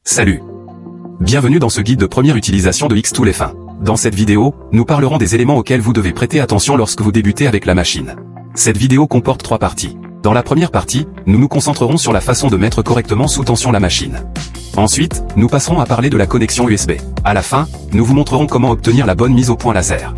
Salut! Bienvenue dans ce guide de première utilisation de Xtool F1. Dans cette vidéo, nous parlerons des éléments auxquels vous devez prêter attention lorsque vous débutez avec la machine. Cette vidéo comporte 3 parties. Dans la première partie, nous nous concentrerons sur la façon de mettre correctement sous tension la machine. Ensuite, nous passerons à parler de la connexion USB. À la fin, nous vous montrerons comment obtenir la bonne mise au point laser.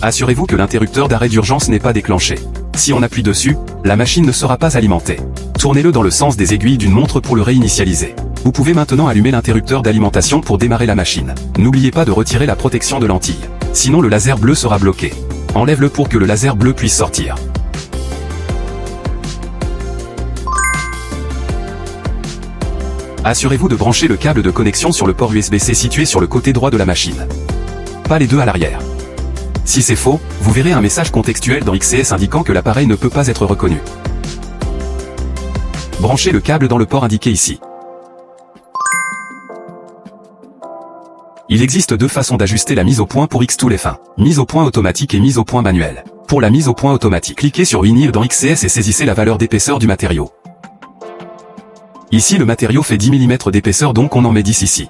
Assurez-vous que l'interrupteur d'arrêt d'urgence n'est pas déclenché. Si on appuie dessus, la machine ne sera pas alimentée. Tournez-le dans le sens des aiguilles d'une montre pour le réinitialiser. Vous pouvez maintenant allumer l'interrupteur d'alimentation pour démarrer la machine. N'oubliez pas de retirer la protection de lentille. Sinon le laser bleu sera bloqué. Enlève-le pour que le laser bleu puisse sortir. Assurez-vous de brancher le câble de connexion sur le port USB-C situé sur le côté droit de la machine. Pas les deux à l'arrière. Si c'est faux, vous verrez un message contextuel dans XCS indiquant que l'appareil ne peut pas être reconnu. Branchez le câble dans le port indiqué ici. Il existe 2 façons d'ajuster la mise au point pour Xtool F1. Mise au point automatique et mise au point manuelle. Pour la mise au point automatique, cliquez sur Unir dans XCS et saisissez la valeur d'épaisseur du matériau. Ici le matériau fait 10 mm d'épaisseur, donc on en met 10 ici.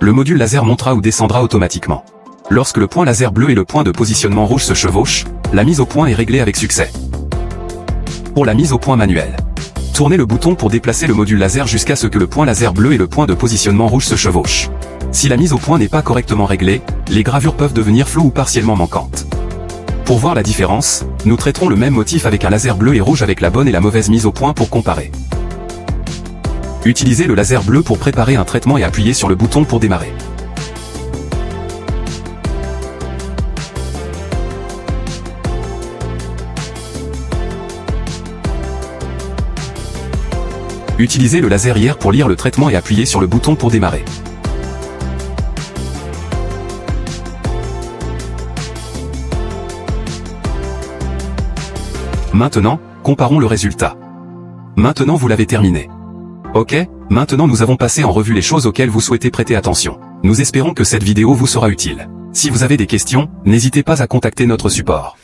Le module laser montera ou descendra automatiquement. Lorsque le point laser bleu et le point de positionnement rouge se chevauchent, la mise au point est réglée avec succès. Pour la mise au point manuelle, tournez le bouton pour déplacer le module laser jusqu'à ce que le point laser bleu et le point de positionnement rouge se chevauchent. Si la mise au point n'est pas correctement réglée, les gravures peuvent devenir floues ou partiellement manquantes. Pour voir la différence, nous traiterons le même motif avec un laser bleu et rouge avec la bonne et la mauvaise mise au point pour comparer. Utilisez le laser bleu pour préparer un traitement et appuyez sur le bouton pour démarrer. Utilisez le laser IR pour lire le traitement et appuyez sur le bouton pour démarrer. Maintenant, comparons le résultat. Maintenant vous l'avez terminé. Ok, maintenant nous avons passé en revue les choses auxquelles vous souhaitez prêter attention. Nous espérons que cette vidéo vous sera utile. Si vous avez des questions, n'hésitez pas à contacter notre support.